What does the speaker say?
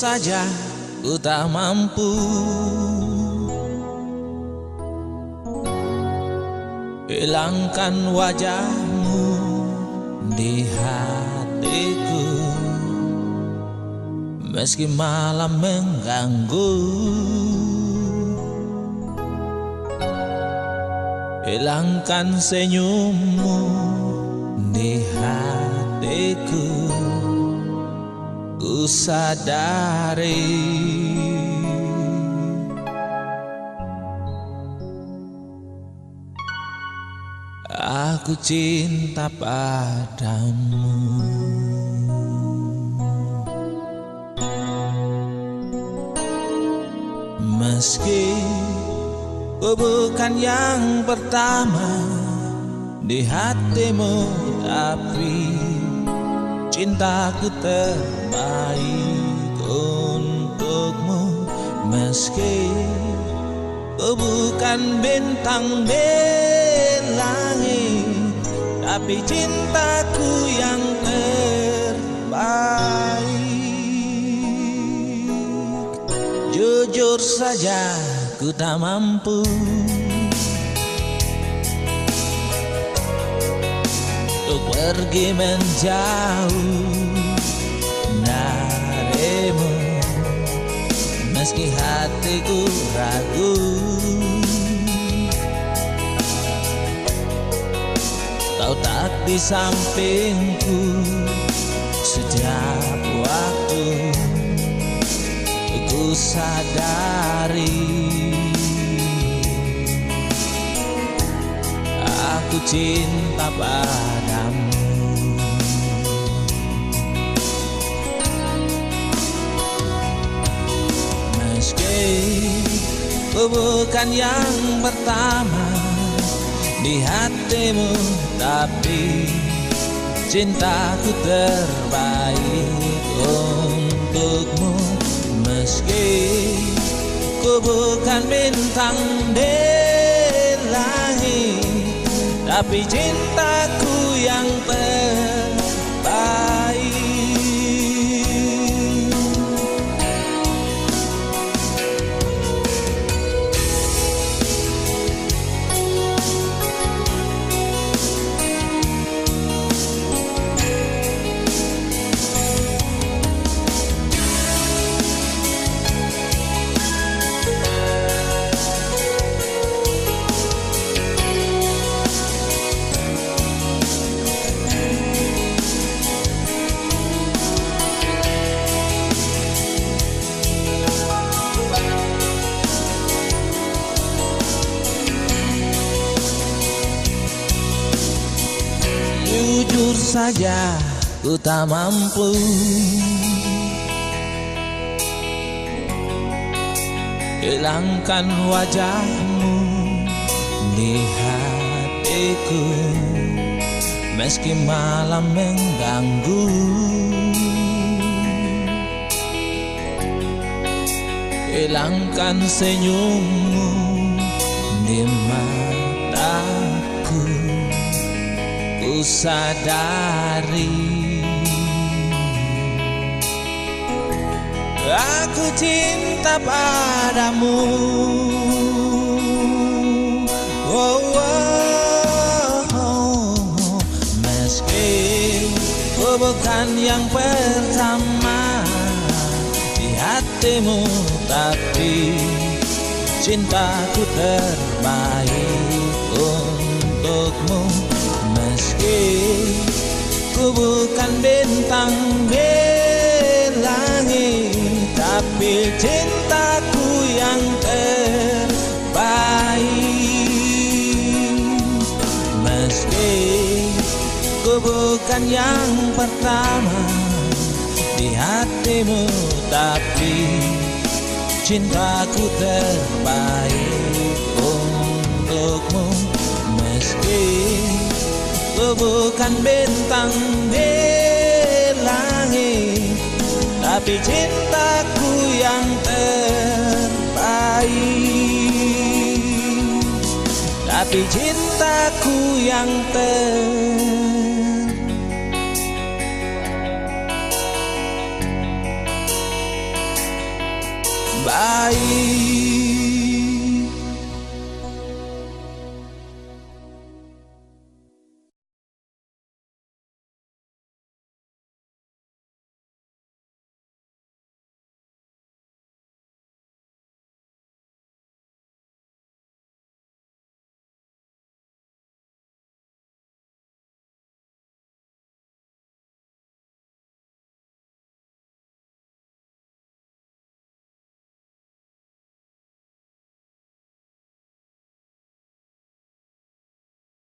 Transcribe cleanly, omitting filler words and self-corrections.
saja ku tak mampu hilangkan wajahmu di hatiku, meski malam mengganggu. Hilangkan senyummu di hatiku, ku sadari aku cinta padamu. Meski ku bukan yang pertama di hatimu, tapi cintaku terbaik untukmu. Meski ku bukan bintang di langit, tapi cintaku yang terbaik. Jujur saja ku tak mampu untuk pergi menjauh darimu, meski hatiku ragu. Kau tak di sampingku setiap waktu, ku sadari aku cinta padamu. Meski ku bukan yang pertama di hatimu, tapi cintaku terbaik untukmu. Meski ku bukan bintang di langit, tapi cintaku yang terbaik. Jujur saja ku tak mampu hilangkan wajahmu di hatiku, meski malam mengganggu. Hilangkan senyummu di mataku, ku sadari aku cinta padamu. Oh, oh, oh. Meski ku bukan yang pertama di hatimu, tapi cintaku terbaik untukmu. Meski ku bukan bintang di langit, tapi cintaku yang terbaik. Meski ku bukan yang pertama di hatimu, tapi cintaku terbaik untukmu. Meski ku bukan bintang di langit, tapi cintaku yang terbaik. Tapi cintaku yang terbaik. baik.